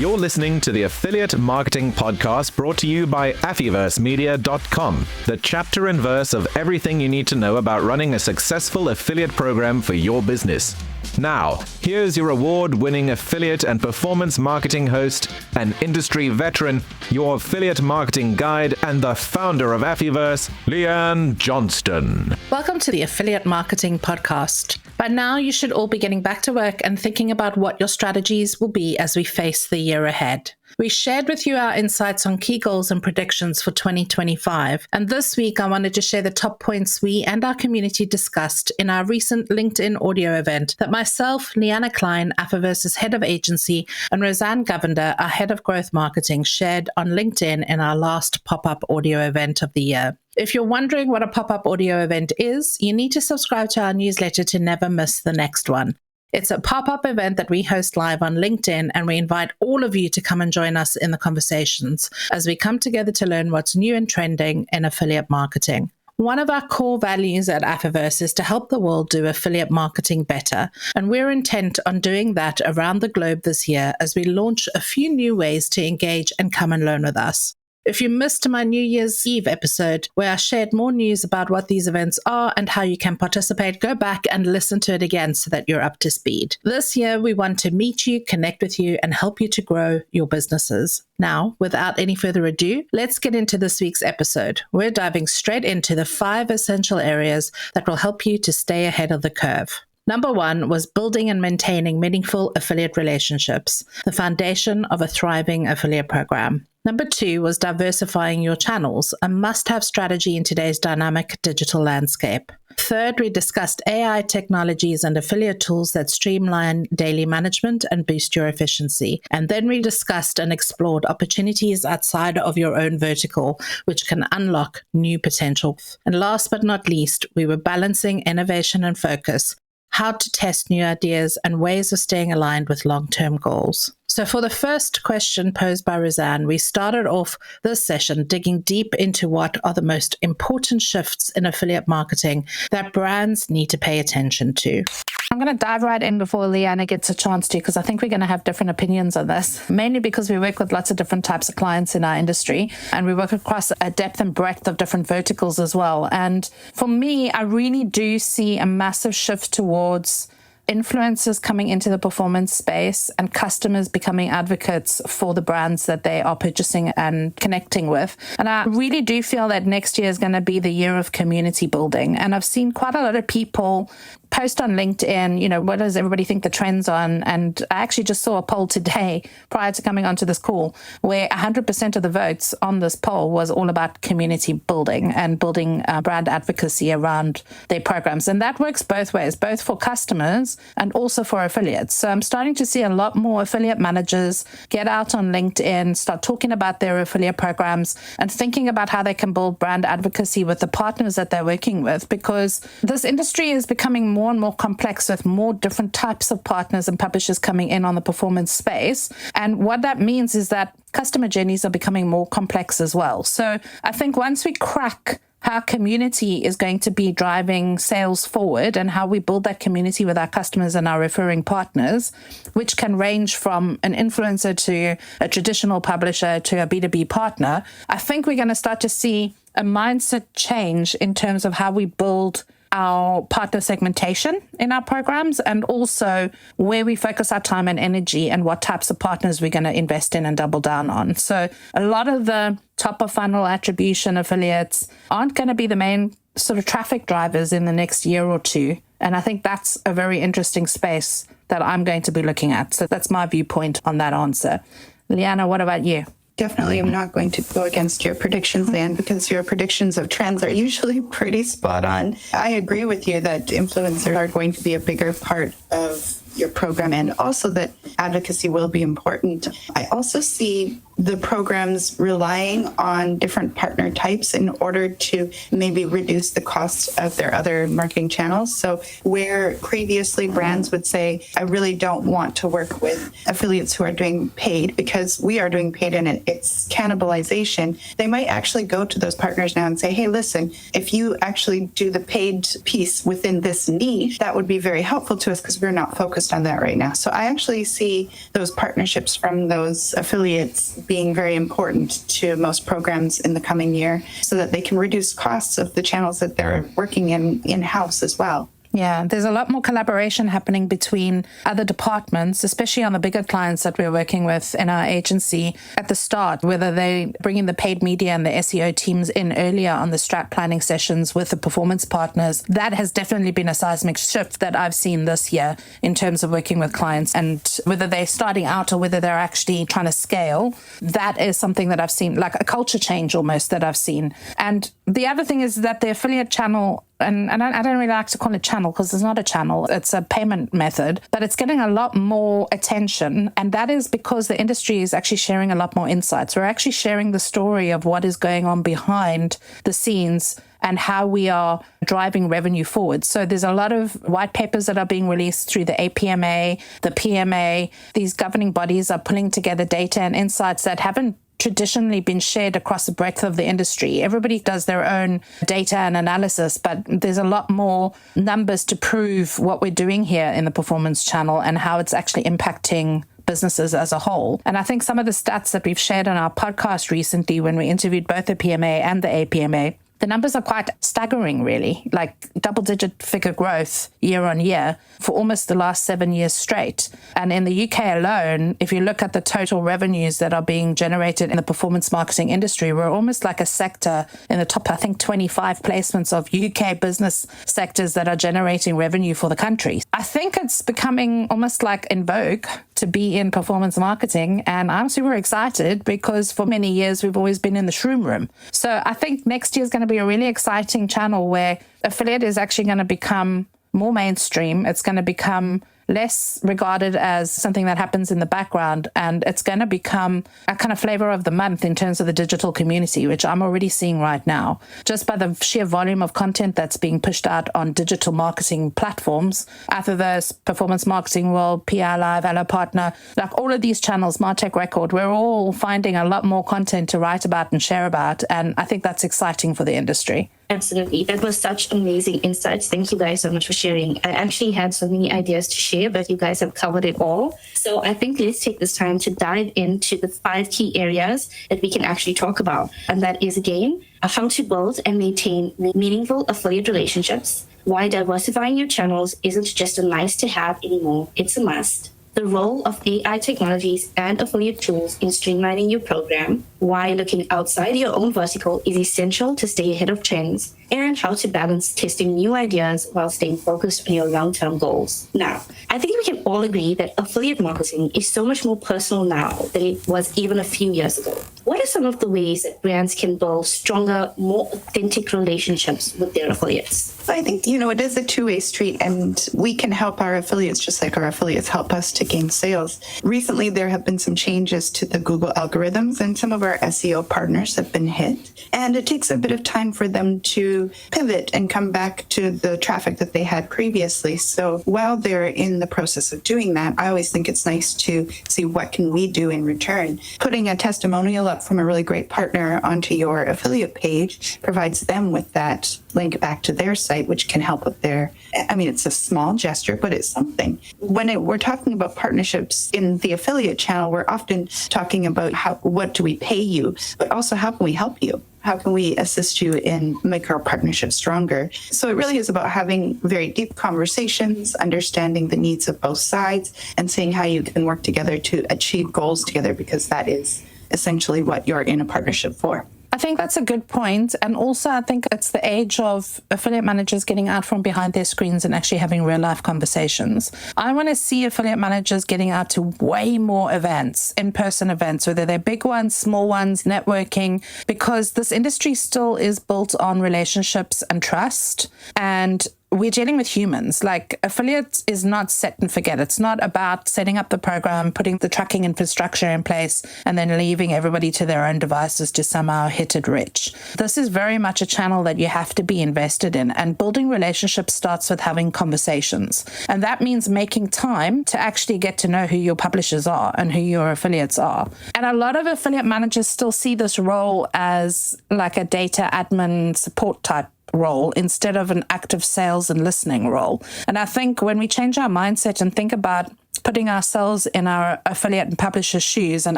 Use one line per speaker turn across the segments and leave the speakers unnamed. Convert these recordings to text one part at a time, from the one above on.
You're listening to the Affiliate Marketing Podcast brought to you by AffyVerseMedia.com, the chapter and verse of everything you need to know about running a successful affiliate program for your business. Now, here's your award-winning affiliate and performance marketing host, an industry veteran, your affiliate marketing guide, and the founder of Affyverse, Leanne Johnston.
Welcome to the Affiliate Marketing Podcast. By now, you should all be getting back to work and thinking about what your strategies will be as we face the year ahead. We shared with you our insights on key goals and predictions for 2025. And this week, I wanted to share the top points we and our community discussed in our recent LinkedIn audio event that myself, Leanna Klein, Affyverse's head of agency, and Roseanne Govender, our head of growth marketing, shared on LinkedIn in our last pop-up audio event of the year. If you're wondering what a pop-up audio event is, you need to subscribe to our newsletter to never miss the next one. It's a pop-up event that we host live on LinkedIn, and we invite all of you to come and join us in the conversations as we come together to learn what's new and trending in affiliate marketing. One of our core values at Affyverse is to help the world do affiliate marketing better, and we're intent on doing that around the globe this year as we launch a few new ways to engage and come and learn with us. If you missed my New Year's Eve episode, where I shared more news about what these events are and how you can participate, go back and listen to it again so that you're up to speed. This year, we want to meet you, connect with you, and help you to grow your businesses. Now, without any further ado, let's get into this week's episode. We're diving straight into the 5 essential areas that will help you to stay ahead of the curve. Number 1 was building and maintaining meaningful affiliate relationships, the foundation of a thriving affiliate program. Number 2 was diversifying your channels, a must-have strategy in today's dynamic digital landscape. Third, we discussed AI technologies and affiliate tools that streamline daily management and boost your efficiency. And then we discussed and explored opportunities outside of your own vertical, which can unlock new potential. And last but not least, we were balancing innovation and focus, how to test new ideas, and ways of staying aligned with long-term goals. So for the first question posed by Roseanne, we started off this session digging deep into what are the most important shifts in affiliate marketing that brands need to pay attention to.
I'm going to dive right in before Leanna gets a chance to, because I think we're going to have different opinions on this, mainly because we work with lots of different types of clients in our industry, and we work across a depth and breadth of different verticals as well. And for me, I really do see a massive shift towards influencers coming into the performance space and customers becoming advocates for the brands that they are purchasing and connecting with. And I really do feel that next year is going to be the year of community building. And I've seen quite a lot of people post on LinkedIn, what does everybody think the trends on? And I actually just saw a poll today prior to coming onto this call where 100% of the votes on this poll was all about community building and building brand advocacy around their programs. And that works both ways, both for customers and also for affiliates. So I'm starting to see a lot more affiliate managers get out on LinkedIn, start talking about their affiliate programs and thinking about how they can build brand advocacy with the partners that they're working with, because this industry is becoming more and more complex with more different types of partners and publishers coming in on the performance space. And what that means is that customer journeys are becoming more complex as well. So I think once we crack how community is going to be driving sales forward and how we build that community with our customers and our referring partners, which can range from an influencer to a traditional publisher to a B2B partner, I think we're going to start to see a mindset change in terms of how we build our partner segmentation in our programs, and also where we focus our time and energy and what types of partners we're going to invest in and double down on. So a lot of the top of funnel attribution affiliates aren't going to be the main sort of traffic drivers in the next year or two. And I think that's a very interesting space that I'm going to be looking at. So that's my viewpoint on that answer. Leanna, what about you?
Definitely, I'm not going to go against your predictions, Leanne, because your predictions of trends are usually pretty spot on. I agree with you that influencers are going to be a bigger part of your program, and also that advocacy will be important. I also see the programs relying on different partner types in order to maybe reduce the cost of their other marketing channels. So where previously brands would say, I really don't want to work with affiliates who are doing paid because we are doing paid and it's cannibalization, they might actually go to those partners now and say, hey, listen, if you actually do the paid piece within this niche, that would be very helpful to us because we're not focused focused on that right now. So I actually see those partnerships from those affiliates being very important to most programs in the coming year so that they can reduce costs of the channels that they're working in-house as well.
Yeah, there's a lot more collaboration happening between other departments, especially on the bigger clients that we're working with in our agency at the start, whether they bring in the paid media and the SEO teams in earlier on the strat planning sessions with the performance partners. That has definitely been a seismic shift that I've seen this year in terms of working with clients, and whether they're starting out or whether they're actually trying to scale. That is something that I've seen, like a culture change almost that I've seen. And the other thing is that the affiliate channel, and I don't really like to call it channel because it's not a channel, it's a payment method, but it's getting a lot more attention. And that is because the industry is actually sharing a lot more insights. We're actually sharing the story of what is going on behind the scenes and how we are driving revenue forward. So there's a lot of white papers that are being released through the APMA, the PMA. These governing bodies are pulling together data and insights that haven't traditionally been shared across the breadth of the industry. Everybody does their own data and analysis, but there's a lot more numbers to prove what we're doing here in the performance channel and how it's actually impacting businesses as a whole. And I think some of the stats that we've shared on our podcast recently when we interviewed both the PMA and the APMA, the numbers are quite staggering, really, like double-digit figure growth year on year for almost the last 7 years straight. And in the UK alone, if you look at the total revenues that are being generated in the performance marketing industry, we're almost like a sector in the top, I think, 25 placements of UK business sectors that are generating revenue for the country. I think it's becoming almost like in vogue to be in performance marketing. And I'm super excited because for many years, we've always been in the shroom room. So I think next year is going to be a really exciting channel where affiliate is actually going to become more mainstream. It's going to become less regarded as something that happens in the background, and it's going to become a kind of flavor of the month in terms of the digital community, which I'm already seeing right now. Just by the sheer volume of content that's being pushed out on digital marketing platforms, either those Performance Marketing World, PI Live, Allo Partner, like all of these channels, Martech Record, we're all finding a lot more content to write about and share about, and I think that's exciting for the industry.
Absolutely. That was such amazing insights. Thank you guys so much for sharing. I actually had so many ideas to share, but you guys have covered it all. So I think let's take this time to dive into the 5 key areas that we can actually talk about. And that is, again, how to build and maintain meaningful affiliate relationships, why diversifying your channels isn't just a nice to have anymore, it's a must. The role of AI technologies and affiliate tools in streamlining your program, why looking outside your own vertical is essential to stay ahead of trends, and how to balance testing new ideas while staying focused on your long-term goals. Now, I think we can all agree that affiliate marketing is so much more personal now than it was even a few years ago. What are some of the ways that brands can build stronger, more authentic relationships with their affiliates?
I think, it is a two-way street, and we can help our affiliates just like our affiliates help us to gain sales. Recently, there have been some changes to the Google algorithms, and some of our SEO partners have been hit. And it takes a bit of time for them to pivot and come back to the traffic that they had previously. So while they're in the process of doing that, I always think it's nice to see what can we do in return. Putting a testimonial up from a really great partner onto your affiliate page provides them with that link back to their site, which can help with it's a small gesture, but it's something. When we're talking about partnerships in the affiliate channel, we're often talking about what do we pay you, but also how can we help you? How can we assist you in make our partnership stronger? So it really is about having very deep conversations, understanding the needs of both sides, and seeing how you can work together to achieve goals together, because that is essentially what you're in a partnership for.
I think that's a good point. And also, I think it's the age of affiliate managers getting out from behind their screens and actually having real life conversations. I want to see affiliate managers getting out to way more events, in-person events, whether they're big ones, small ones, networking, because this industry still is built on relationships and trust. And we're dealing with humans. Like, affiliates is not set and forget. It's not about setting up the program, putting the tracking infrastructure in place, and then leaving everybody to their own devices to somehow hit it rich. This is very much a channel that you have to be invested in, and building relationships starts with having conversations. And that means making time to actually get to know who your publishers are and who your affiliates are. And a lot of affiliate managers still see this role as like a data admin support type role instead of an active sales and listening role. And I think when we change our mindset and think about putting ourselves in our affiliate and publisher's shoes and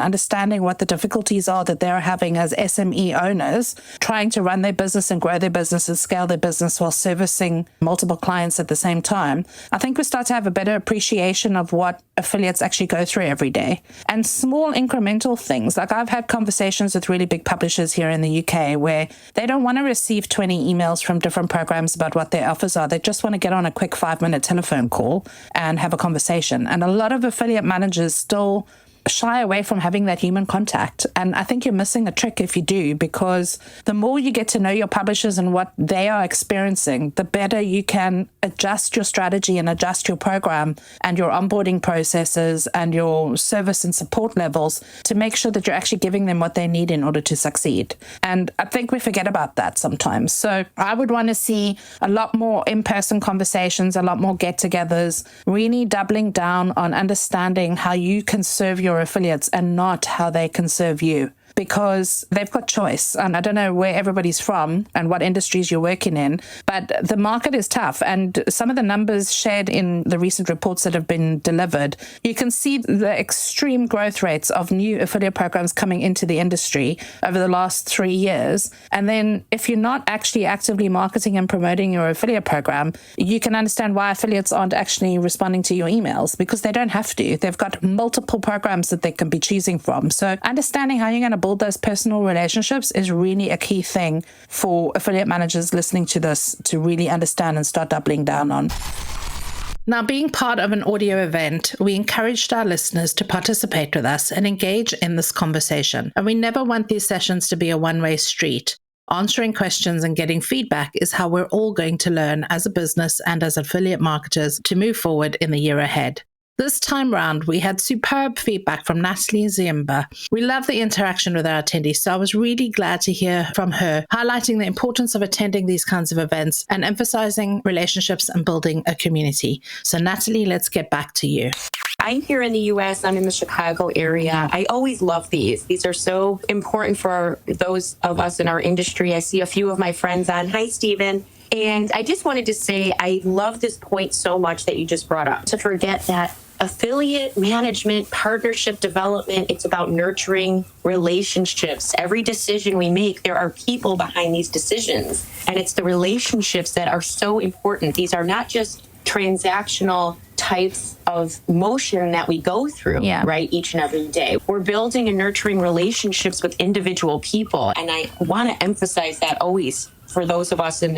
understanding what the difficulties are that they're having as SME owners, trying to run their business and grow their business and scale their business while servicing multiple clients at the same time, I think we start to have a better appreciation of what affiliates actually go through every day. And small incremental things, like I've had conversations with really big publishers here in the UK where they don't want to receive 20 emails from different programs about what their offers are. They just want to get on a quick 5-minute telephone call and have a conversation. And a lot of affiliate managers still shy away from having that human contact. And I think you're missing a trick if you do, because the more you get to know your publishers and what they are experiencing, the better you can adjust your strategy and adjust your program and your onboarding processes and your service and support levels to make sure that you're actually giving them what they need in order to succeed. And I think we forget about that sometimes. So I would want to see a lot more in-person conversations, a lot more get-togethers, really doubling down on understanding how you can serve your affiliates and not how they can serve you, because they've got choice. And I don't know where everybody's from and what industries you're working in, but the market is tough. And some of the numbers shared in the recent reports that have been delivered, you can see the extreme growth rates of new affiliate programs coming into the industry over the last 3 years. And then if you're not actually actively marketing and promoting your affiliate program, you can understand why affiliates aren't actually responding to your emails, because they don't have to. They've got multiple programs that they can be choosing from. So understanding how you're going to build those personal relationships is really a key thing for affiliate managers listening to this to really understand and start doubling down on.
Now, being part of an audio event, we encouraged our listeners to participate with us and engage in this conversation. And we never want these sessions to be a one-way street. Answering questions and getting feedback is how we're all going to learn as a business and as affiliate marketers to move forward in the year ahead. This time round, we had superb feedback from Natalie Ziemba. We love the interaction with our attendees, so I was really glad to hear from her, highlighting the importance of attending these kinds of events and emphasizing relationships and building a community. So Natalie, let's get back to you.
I'm here in the U.S. I'm in the Chicago area. I always love these. These are so important for those of us in our industry. I see a few of my friends on. Hi, Stephen. And I just wanted to say I love this point so much that you just brought up. To forget that affiliate management, partnership development, it's about nurturing relationships. Every decision we make, there are people behind these decisions. And it's the relationships that are so important. These are not just transactional types of motion that we go through, right, each and every day. We're building and nurturing relationships with individual people. And I want to emphasize that always for those of us in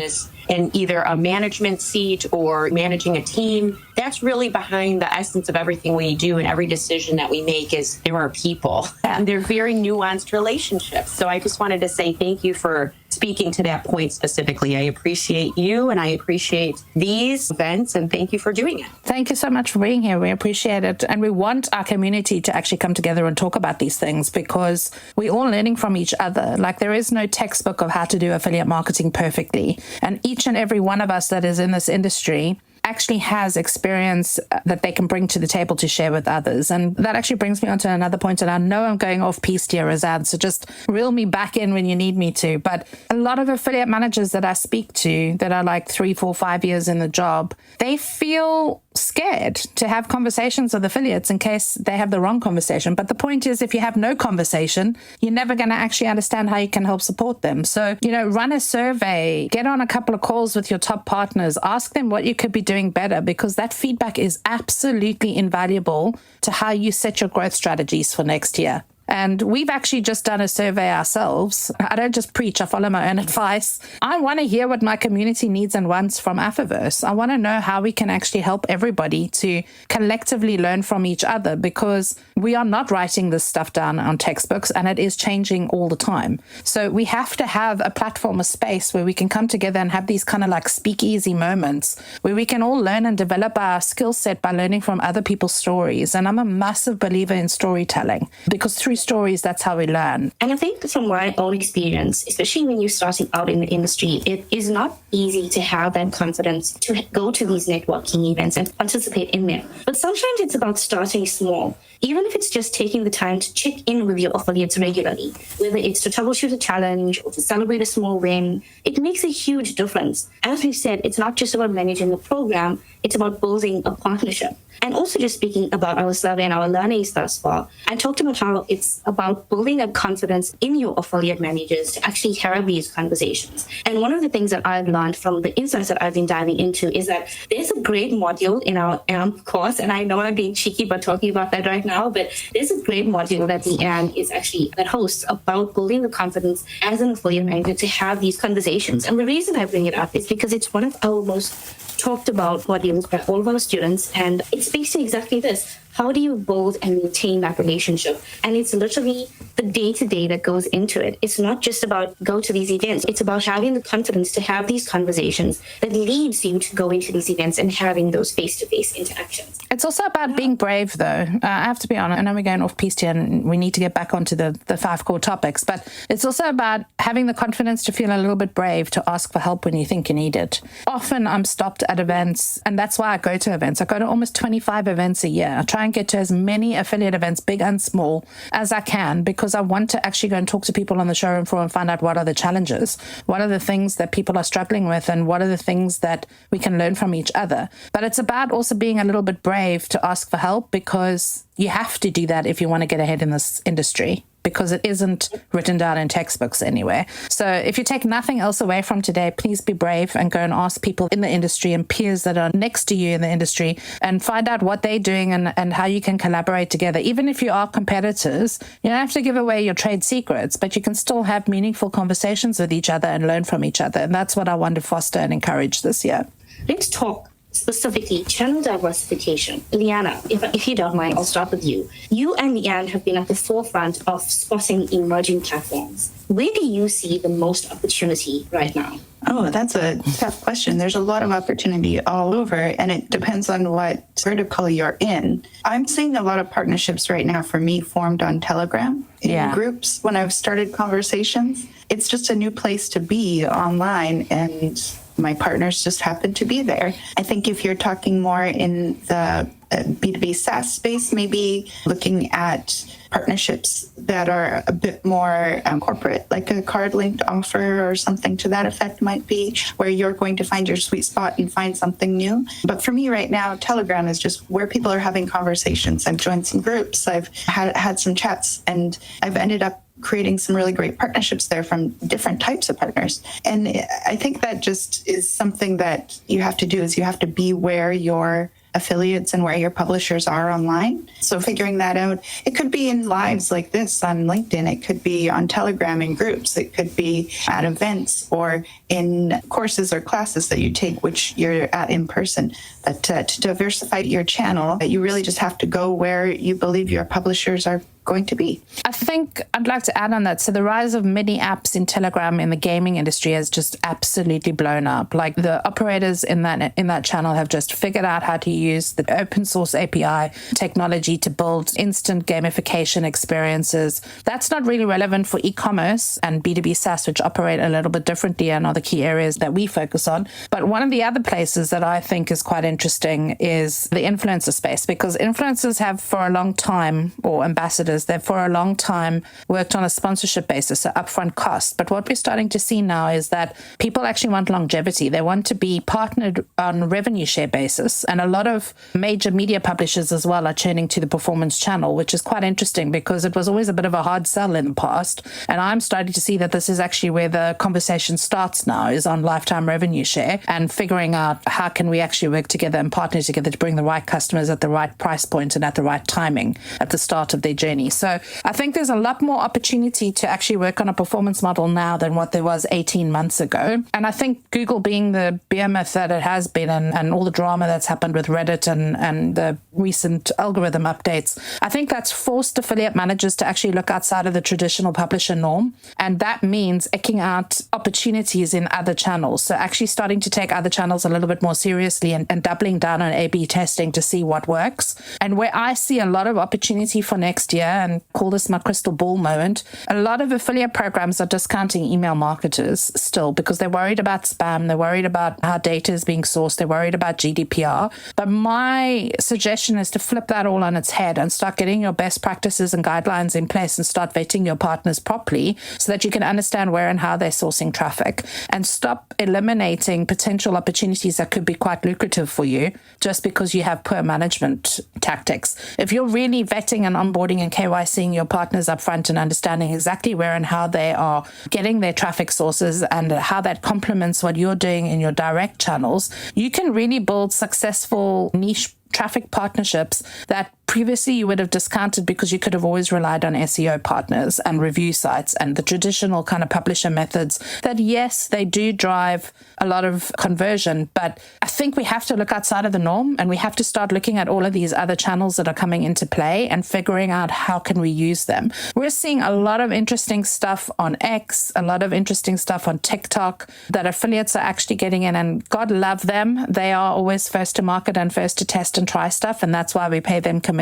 either a management seat or managing a team. That's really behind the essence of everything we do, and every decision that we make is there are people, and they're very nuanced relationships. So I just wanted to say thank you for speaking to that point specifically. I appreciate you and I appreciate these events, and thank you for doing it.
Thank you so much for being here. We appreciate it. And we want our community to actually come together and talk about these things, because we're all learning from each other. Like, there is no textbook of how to do affiliate marketing perfectly. And each and every one of us that is in this industry actually has experience that they can bring to the table to share with others. And that actually brings me on to another point. And I know I'm going off piste here, Azad, so just reel me back in when you need me to. But a lot of affiliate managers that I speak to that are like 3, 4, 5 years in the job, they feel scared to have conversations with affiliates in case they have the wrong conversation. But the point is, if you have no conversation, you're never going to actually understand how you can help support them. So, run a survey, get on a couple of calls with your top partners, ask them what you could be doing better, because that feedback is absolutely invaluable to how you set your growth strategies for next year. And we've actually just done a survey ourselves. I don't just preach, I follow my own advice. I want to hear what my community needs and wants from Afterverse. I want to know how we can actually help everybody to collectively learn from each other, because we are not writing this stuff down on textbooks, and it is changing all the time. So we have to have a platform, a space where we can come together and have these kind of like speakeasy moments where we can all learn and develop our skill set by learning from other people's stories. And I'm a massive believer in storytelling, because through stories, that's how we learn.
And I think from my own experience, especially when you're starting out in the industry, it is not easy to have that confidence to go to these networking events and participate in them. But sometimes it's about starting small. Even if it's just taking the time to check in with your affiliates regularly, whether it's to troubleshoot a challenge or to celebrate a small win, it makes a huge difference. As we said, it's not just about managing the program, it's about building a partnership. And also just speaking about our survey and our learnings thus far, I talked about how it's about building a confidence in your affiliate managers to actually have these conversations. And one of the things that I've learned from the insights that I've been diving into is that there's a great module in our AMP course, and I know I'm being cheeky by talking about that right now, but there's a great module that the AMP is actually that hosts about building the confidence as an affiliate manager to have these conversations. And the reason I bring it up is because it's one of our most talked about modules by all of our students, and it's basically exactly this. How do you build and maintain that relationship? And it's literally the day-to-day that goes into it. It's not just about go to these events. It's about having the confidence to have these conversations that leads you to go into these events and having those face-to-face interactions.
It's also about being brave, though. I have to be honest. I know we're going off piece here and we need to get back onto the 5 core topics, but it's also about having the confidence to feel a little bit brave to ask for help when you think you need it. Often I'm stopped at events, and that's why I go to events. I go to almost 25 events a year. I try and get to as many affiliate events, big and small, as I can, because I want to actually go and talk to people on the showroom floor and find out what are the challenges, what are the things that people are struggling with, and what are the things that we can learn from each other. But it's about also being a little bit brave to ask for help, because you have to do that if you want to get ahead in this industry, because it isn't written down in textbooks anywhere. So if you take nothing else away from today, please be brave and go and ask people in the industry and peers that are next to you in the industry and find out what they're doing and how you can collaborate together. Even if you are competitors, you don't have to give away your trade secrets, but you can still have meaningful conversations with each other and learn from each other. And that's what I want to foster and encourage this year.
Let's talk specifically channel diversification. Liana, if you don't mind, I'll start with you. You and Leanne have been at the forefront of spotting emerging platforms. Where do you see the most opportunity right now?
Oh, that's a tough question. There's a lot of opportunity all over, and it depends on what vertical you're in. I'm seeing a lot of partnerships right now for me formed on Telegram in groups when I've started conversations. It's just a new place to be online, and my partners just happen to be there. I think if you're talking more in the B2B SaaS space, maybe looking at partnerships that are a bit more corporate, like a card-linked offer or something to that effect might be, where you're going to find your sweet spot and find something new. But for me right now, Telegram is just where people are having conversations. I've joined some groups, I've had some chats, and I've ended up creating some really great partnerships there from different types of partners. And I think that just is something that you have to do, is you have to be where your affiliates and where your publishers are online. So figuring that out, it could be in lives like this on LinkedIn, it could be on Telegram in groups, it could be at events or in courses or classes that you take, which you're at in person. But to diversify your channel, you really just have to go where you believe your publishers are going to be.
I think I'd like to add on that. So the rise of mini apps in Telegram in the gaming industry has just absolutely blown up. Like the operators in that channel have just figured out how to use the open source API technology to build instant gamification experiences. That's not really relevant for e-commerce and B2B SaaS, which operate a little bit differently and are the key areas that we focus on. But one of the other places that I think is quite interesting is the influencer space, because influencers have for a long time, or ambassadors, they've for a long time worked on a sponsorship basis, so upfront cost. But what we're starting to see now is that people actually want longevity. They want to be partnered on a revenue share basis. And a lot of major media publishers as well are turning to the performance channel, which is quite interesting because it was always a bit of a hard sell in the past. And I'm starting to see that this is actually where the conversation starts now, is on lifetime revenue share and figuring out how can we actually work together and partner together to bring the right customers at the right price point and at the right timing at the start of their journey. So I think there's a lot more opportunity to actually work on a performance model now than what there was 18 months ago. And I think Google being the behemoth that it has been, and all the drama that's happened with Reddit and the recent algorithm updates, I think that's forced affiliate managers to actually look outside of the traditional publisher norm. And that means eking out opportunities in other channels. So actually starting to take other channels a little bit more seriously and doubling down on A/B testing to see what works. And where I see a lot of opportunity for next year and call this my crystal ball moment, a lot of affiliate programs are discounting email marketers still because they're worried about spam, they're worried about how data is being sourced, they're worried about GDPR. But my suggestion is to flip that all on its head and start getting your best practices and guidelines in place and start vetting your partners properly so that you can understand where and how they're sourcing traffic, and stop eliminating potential opportunities that could be quite lucrative for you just because you have poor management tactics. If you're really vetting and onboarding and KYCing your partners up front and understanding exactly where and how they are getting their traffic sources and how that complements what you're doing in your direct channels, you can really build successful niche traffic partnerships that previously you would have discounted because you could have always relied on SEO partners and review sites and the traditional kind of publisher methods that, yes, they do drive a lot of conversion. But I think we have to look outside of the norm, and we have to start looking at all of these other channels that are coming into play and figuring out how can we use them. We're seeing a lot of interesting stuff on X, a lot of interesting stuff on TikTok that affiliates are actually getting in, and God love them. They are always first to market and first to test and try stuff, and that's why we pay them commission.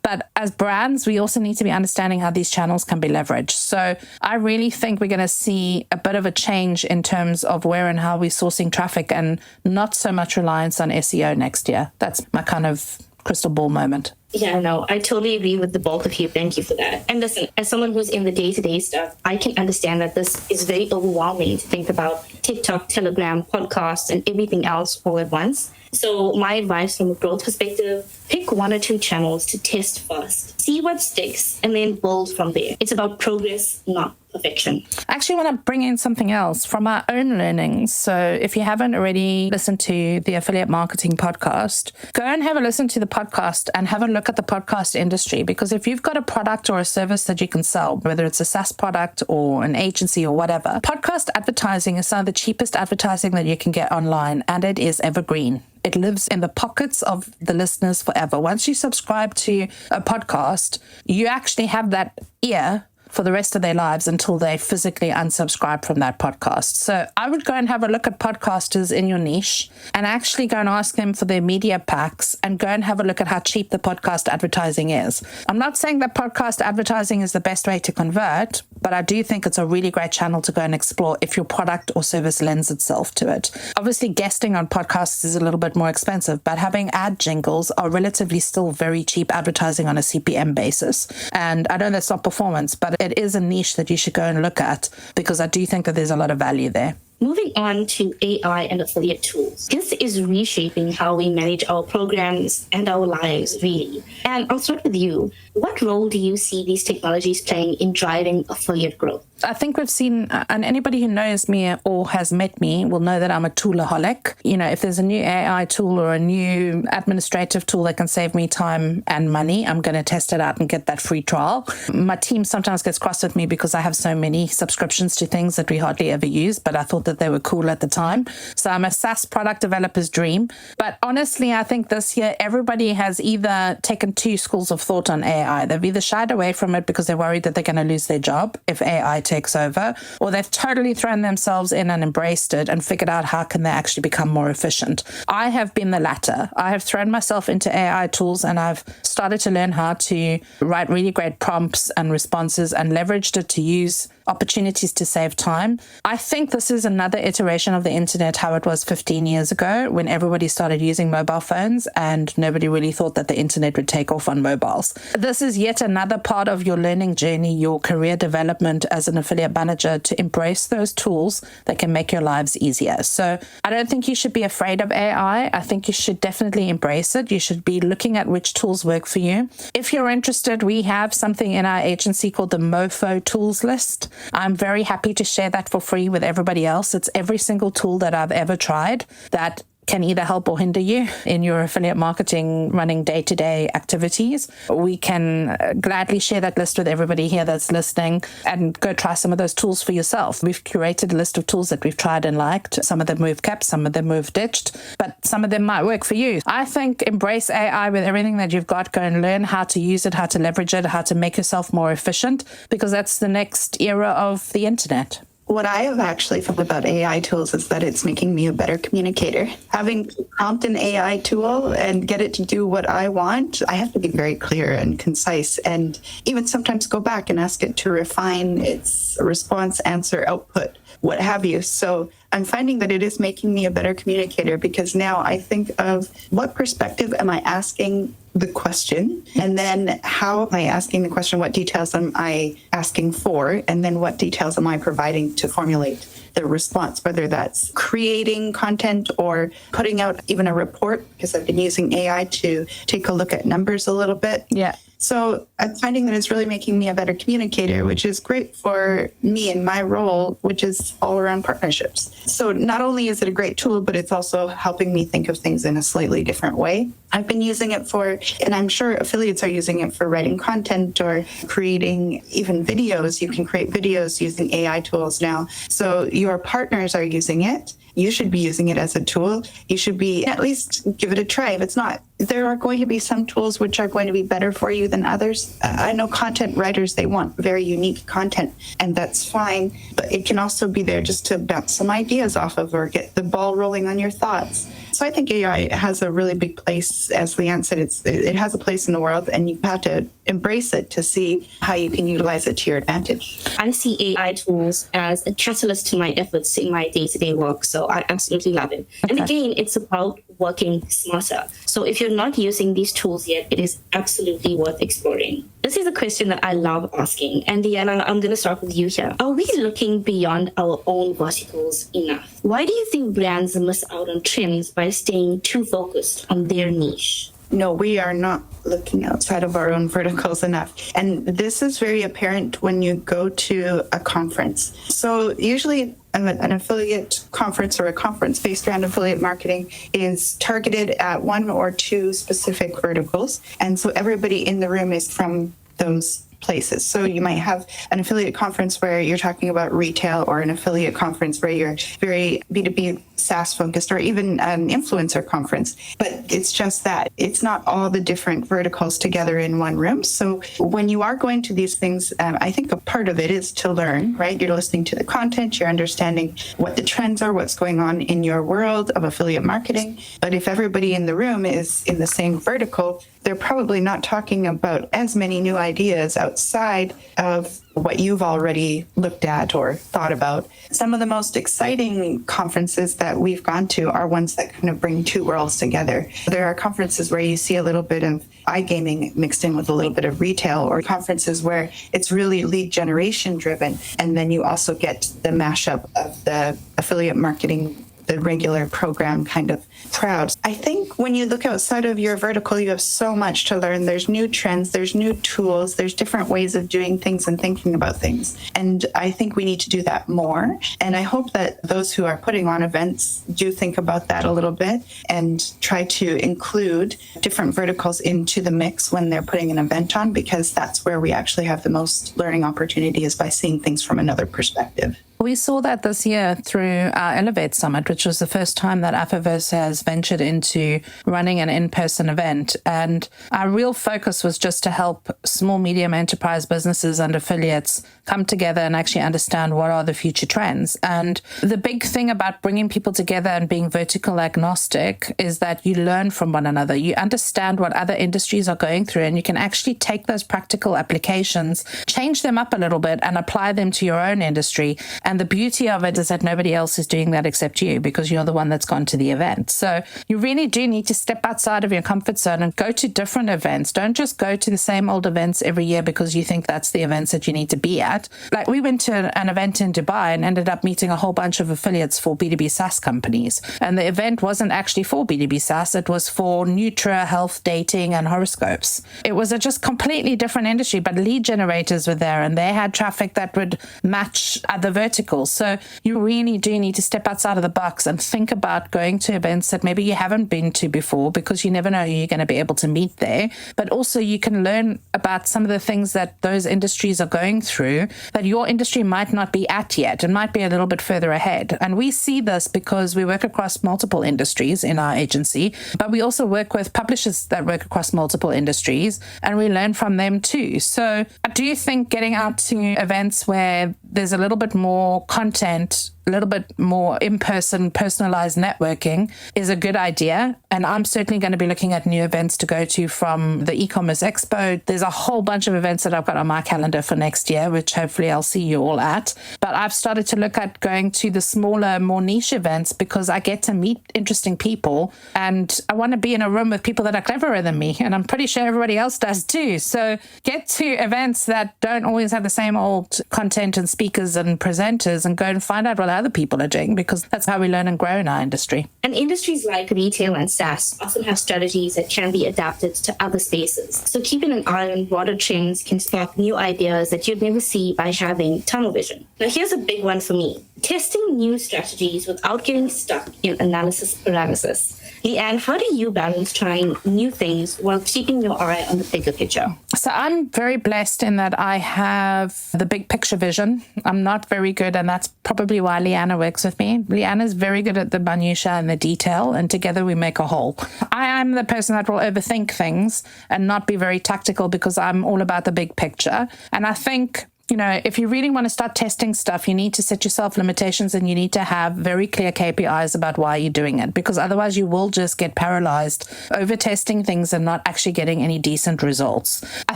But as brands, we also need to be understanding how these channels can be leveraged. So I really think we're going to see a bit of a change in terms of where and how we're sourcing traffic, and not so much reliance on SEO next year. That's my kind of crystal ball moment.
Yeah, no, I totally agree with the both of you. Thank you for that. And listen, as someone who's in the day-to-day stuff, I can understand that this is very overwhelming to think about TikTok, Telegram, podcasts, and everything else all at once. So my advice from a growth perspective, pick 1 or 2 channels to test first. See what sticks and then build from there. It's about progress, not perfection.
I actually want to bring in something else from our own learnings. So if you haven't already listened to the Affiliate Marketing Podcast, go and have a listen to the podcast and have a look at the podcast industry. Because if you've got a product or a service that you can sell, whether it's a SaaS product or an agency or whatever, podcast advertising is some of the cheapest advertising that you can get online, and it is evergreen. It lives in the pockets of the listeners forever. Once you subscribe to a podcast, you actually have that ear for the rest of their lives until they physically unsubscribe from that podcast. So I would go and have a look at podcasters in your niche and actually go and ask them for their media packs and go and have a look at how cheap the podcast advertising is. I'm not saying that podcast advertising is the best way to convert, but I do think it's a really great channel to go and explore if your product or service lends itself to it. Obviously, guesting on podcasts is a little bit more expensive, but having ad jingles are relatively still very cheap advertising on a CPM basis. And I know that's not performance, but it is a niche that you should go and look at, because I do think that there's a lot of value there.
Moving on to AI and affiliate tools. This is reshaping how we manage our programs and our lives, really. And I'll start with you. What role do you see these technologies playing in driving affiliate growth?
I think we've seen, and anybody who knows me or has met me will know that I'm a toolaholic. You know, if there's a new AI tool or a new administrative tool that can save me time and money, I'm going to test it out and get that free trial. My team sometimes gets cross with me because I have so many subscriptions to things that we hardly ever use, but I thought that they were cool at the time. So I'm a SaaS product developer's dream. But honestly, I think this year everybody has either taken 2 schools of thought on AI. They've either shied away from it because they're worried that they're going to lose their job if AI takes over, or they've totally thrown themselves in and embraced it and figured out how can they actually become more efficient. I have been the latter. I have thrown myself into AI tools and I've started to learn how to write really great prompts and responses and leveraged it to use opportunities to save time. I think this is another iteration of the internet, how it was 15 years ago when everybody started using mobile phones and nobody really thought that the internet would take off on mobiles. This is yet another part of your learning journey, your career development as an affiliate manager, to embrace those tools that can make your lives easier. So I don't think you should be afraid of AI. I think you should definitely embrace it. You should be looking at which tools work for you. If you're interested, we have something in our agency called the MoFo tools list. I'm very happy to share that for free with everybody else. It's every single tool that I've ever tried that can either help or hinder you in your affiliate marketing running day-to-day activities. We can gladly share that list with everybody here that's listening and go try some of those tools for yourself. We've curated a list of tools that we've tried and liked. Some of them we've kept, some of them we've ditched, but some of them might work for you. I think embrace AI with everything that you've got. Go and learn how to use it, how to leverage it, how to make yourself more efficient, because that's the next era of the internet.
What I have actually found about AI tools is that it's making me a better communicator. Having to prompt an AI tool and get it to do what I want, I have to be very clear and concise, and even sometimes go back and ask it to refine its response, answer, output, what have you. So I'm finding that it is making me a better communicator, because now I think of what perspective am I asking the question, and then how am I asking the question, what details am I asking for, and then what details am I providing to formulate the response, whether that's creating content or putting out even a report, because I've been using AI to take a look at numbers a little bit.
Yeah.
So I'm finding that it's really making me a better communicator, which is great for me and my role, which is all around partnerships. So not only is it a great tool, but it's also helping me think of things in a slightly different way. I've been using it for, and I'm sure affiliates are using it for writing content or creating even videos. You can create videos using AI tools now. So your partners are using it. You should be using it as a tool. You should be at least give it a try. If it's not, there are going to be some tools which are going to be better for you than others. I know content writers, they want very unique content, and that's fine. But it can also be there just to bounce some ideas off of or get the ball rolling on your thoughts. So I think AI has a really big place. As Leanne said, it has a place in the world, and you have to embrace it to see how you can utilize it to your advantage.
I see AI tools as a catalyst to my efforts in my day-to-day work. So I absolutely love it. Okay. And again, it's about working smarter. So if you're not using these tools yet, it is absolutely worth exploring. This is a question that I love asking. And Deanna, I'm going to start with you here. Are we looking beyond our own verticals enough? Why do you think brands miss out on trends by staying too focused on their niche?
No, we are not looking outside of our own verticals enough. And this is very apparent when you go to a conference. So usually an affiliate conference or a conference based around affiliate marketing is targeted at one or two specific verticals. And so everybody in the room is from those places. So you might have an affiliate conference where you're talking about retail, or an affiliate conference where you're very B2B SaaS focused, or even an influencer conference. But it's just that it's not all the different verticals together in one room. So when you are going to these things, I think a part of it is to learn, right? You're listening to the content, you're understanding what the trends are, what's going on in your world of affiliate marketing. But if everybody in the room is in the same vertical, they're probably not talking about as many new ideas outside of what you've already looked at or thought about. Some of the most exciting conferences that we've gone to are ones that kind of bring two worlds together. There are conferences where you see a little bit of iGaming mixed in with a little bit of retail, or conferences where it's really lead generation driven. And then you also get the mashup of the affiliate marketing, the regular program kind of crowd. I think when you look outside of your vertical, you have so much to learn. There's new trends, there's new tools, there's different ways of doing things and thinking about things. And I think we need to do that more. And I hope that those who are putting on events do think about that a little bit and try to include different verticals into the mix when they're putting an event on, because that's where we actually have the most learning opportunity, is by seeing things from another perspective.
We saw that this year through our Elevate Summit, which was the first time that Afterverse has ventured into running an in-person event. And our real focus was just to help small, medium enterprise businesses and affiliates come together and actually understand what are the future trends. And the big thing about bringing people together and being vertical agnostic is that you learn from one another. You understand what other industries are going through, and you can actually take those practical applications, change them up a little bit, and apply them to your own industry. And the beauty of it is that nobody else is doing that except you, because you're the one that's gone to the event. So you really do need to step outside of your comfort zone and go to different events. Don't just go to the same old events every year because you think that's the events that you need to be at. Like, we went to an event in Dubai and ended up meeting a whole bunch of affiliates for B2B SaaS companies. And the event wasn't actually for B2B SaaS. It was for Nutra, health, dating, and horoscopes. It was a just completely different industry, but lead generators were there and they had traffic that would match other verticals. So you really do need to step outside of the box and think about going to events that maybe you haven't been to before, because you never know who you're going to be able to meet there. But also you can learn about some of the things that those industries are going through that your industry might not be at yet and might be a little bit further ahead. And we see this because we work across multiple industries in our agency, but we also work with publishers that work across multiple industries, and we learn from them too. So I do think getting out to events where there's a little bit more more content, a little bit more in-person personalized networking is a good idea. And I'm certainly going to be looking at new events to go to from the e-commerce expo. There's a whole bunch of events that I've got on my calendar for next year, which hopefully I'll see you all at. But I've started to look at going to the smaller, more niche events because I get to meet interesting people and I want to be in a room with people that are cleverer than me. And I'm pretty sure everybody else does too. So get to events that don't always have the same old content and speakers and presenters and go and find out what other people are doing, because that's how we learn and grow in our industry.
And industries like retail and SaaS often have strategies that can be adapted to other spaces. So keeping an eye on broader trends can spark new ideas that you'd never see by having tunnel vision. Now, here's a big one for me. Testing new strategies without getting stuck in analysis paralysis. Leanne, how do you balance trying new things while keeping your eye on the bigger picture?
So I'm very blessed in that I have the big picture vision. I'm not very good, and that's probably why Leanna works with me. Leanna is very good at the minutiae and the detail, and together we make a whole. I am the person that will overthink things and not be very tactical because I'm all about the big picture. And I think, if you really want to start testing stuff, you need to set yourself limitations and you need to have very clear KPIs about why you're doing it, because otherwise you will just get paralyzed over testing things and not actually getting any decent results. I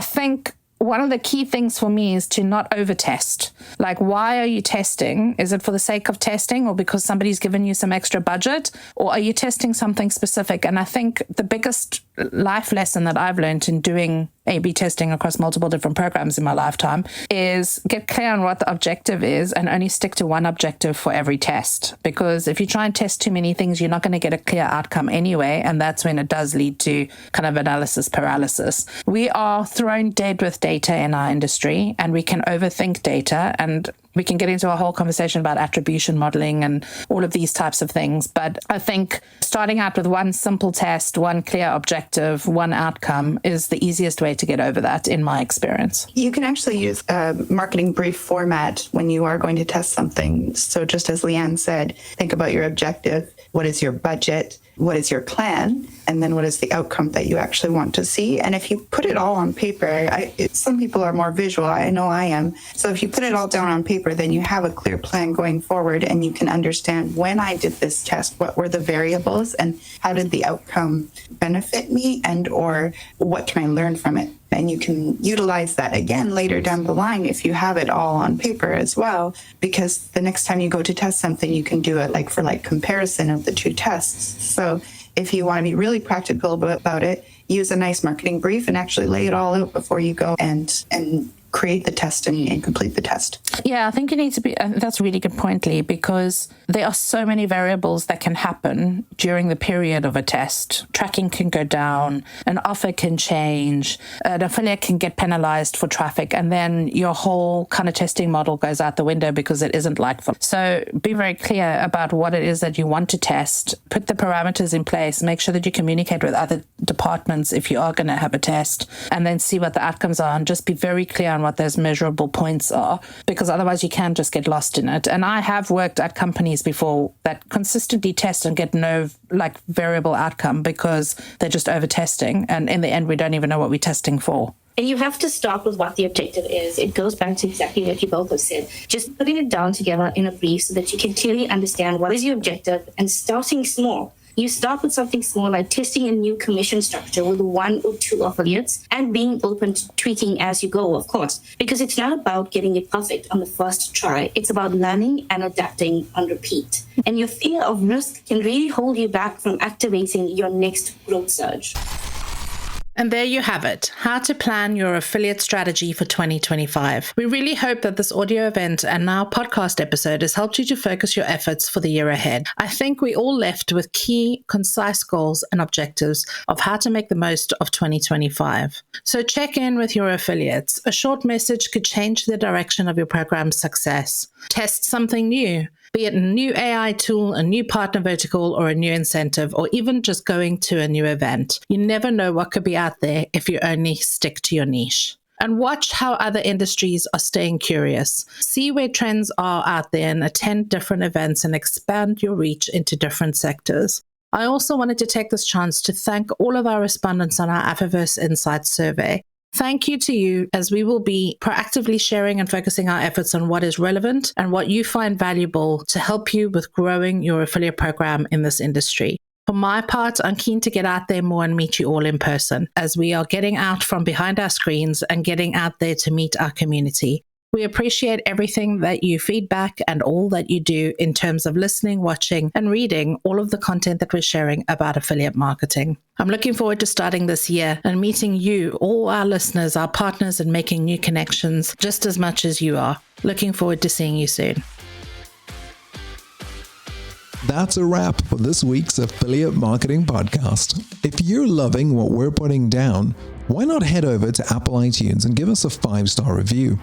think one of the key things for me is to not over-test. Like, why are you testing? Is it for the sake of testing or because somebody's given you some extra budget? Or are you testing something specific? And I think the biggest life lesson that I've learned in doing A/B testing across multiple different programs in my lifetime is get clear on what the objective is and only stick to one objective for every test. Because if you try and test too many things, you're not going to get a clear outcome anyway. And that's when it does lead to kind of analysis paralysis. We are thrown dead with data in our industry, and we can overthink data, and we can get into a whole conversation about attribution modeling and all of these types of things. But I think starting out with one simple test, one clear objective, one outcome is the easiest way to get over that, in my experience.
You can actually use a marketing brief format when you are going to test something. So just as Leanne said, think about your objective. What is your budget? What is your plan? And then what is the outcome that you actually want to see? And if you put it all on paper, some people are more visual. I know I am. So if you put it all down on paper, then you have a clear plan going forward, and you can understand, when I did this test, what were the variables and how did the outcome benefit me, and or what can I learn from it? And you can utilize that again later down the line if you have it all on paper as well, because the next time you go to test something, you can do it like for like comparison of the two tests. So if you want to be really practical about it, use a nice marketing brief and actually lay it all out before you go and create the test and complete the test.
Yeah, I think you need to be, that's a really good point, Lee, because there are so many variables that can happen during the period of a test. Tracking can go down, an offer can change, an affiliate can get penalized for traffic, and then your whole kind of testing model goes out the window because it isn't like for. So be very clear about what it is that you want to test, put the parameters in place, make sure that you communicate with other departments if you are going to have a test, and then see what the outcomes are, and just be very clear on what those measurable points are, because otherwise you can just get lost in it. And I have worked at companies before that consistently test and get no variable outcome because they're just over testing, and in the end we don't even know what we're testing for.
And you have to start with what the objective is. It goes back to exactly what you both have said. Just putting it down together in a brief so that you can clearly understand what is your objective, and starting small. You start with something small, like testing a new commission structure with 1 or 2 affiliates, and being open to tweaking as you go, of course, because it's not about getting it perfect on the first try. It's about learning and adapting on repeat. And your fear of risk can really hold you back from activating your next growth surge.
And there you have it, how to plan your affiliate strategy for 2025. We really hope that this audio event and now podcast episode has helped you to focus your efforts for the year ahead. I think we all left with key, concise goals and objectives of how to make the most of 2025. So check in with your affiliates. A short message could change the direction of your program's success. Test something new. Be it a new AI tool, a new partner vertical, or a new incentive, or even just going to a new event. You never know what could be out there if you only stick to your niche. And watch how other industries are staying curious. See where trends are out there and attend different events and expand your reach into different sectors. I also wanted to take this chance to thank all of our respondents on our Afterverse Insights survey. Thank you to you, as we will be proactively sharing and focusing our efforts on what is relevant and what you find valuable to help you with growing your affiliate program in this industry. For my part, I'm keen to get out there more and meet you all in person, as we are getting out from behind our screens and getting out there to meet our community. We appreciate everything that you feedback and all that you do in terms of listening, watching, and reading all of the content that we're sharing about affiliate marketing. I'm looking forward to starting this year and meeting you, all our listeners, our partners, and making new connections just as much as you are. Looking forward to seeing you soon.
That's a wrap for this week's Affiliate Marketing Podcast. If you're loving what we're putting down, why not head over to Apple iTunes and give us a 5-star review?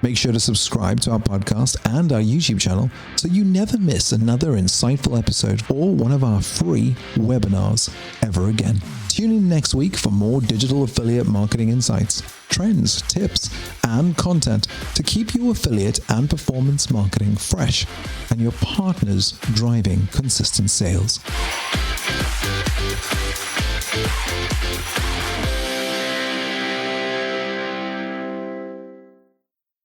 Make sure to subscribe to our podcast and our YouTube channel so you never miss another insightful episode or one of our free webinars ever again. Tune in next week for more digital affiliate marketing insights, trends, tips, and content to keep your affiliate and performance marketing fresh and your partners driving consistent sales.